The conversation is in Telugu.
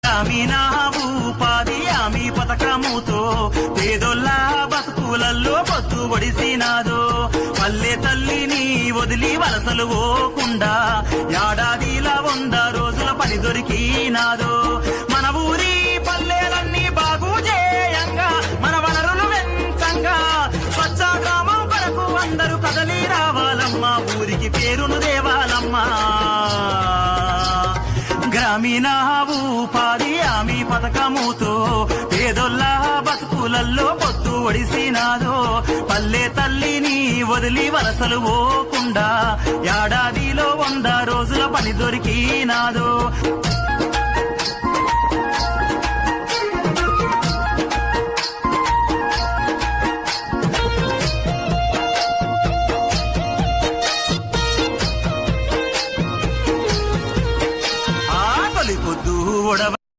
గ్రామీణ ఉపాధి హామీ పథకముతో పేదోళ్ళ బతుకులల్లో పొత్తు ఒడిసినాదో పల్లె తల్లిని వదిలి వలసలు పోకుండా ఏడాదిలా 100 రోజుల పని దొరికినాదో మన ఊరి పల్లెలన్నీ బాగు చేయంగా మన వనరులు వెంచంగా స్వచ్ఛ గ్రామం కొరకు అందరూ కదలి రావాలమ్మా ఊరికి పేరును దేవాలమ్మా గ్రామీణ ఉపాధి హామీ పథకముతో పేదోళ్ళ బతుకులల్లో పొత్తు ఒడిసినాదో పల్లె తల్లిని వదిలి వలసలు పోకుండా ఏడాదిలో 100 రోజుల పని దొరికినాదో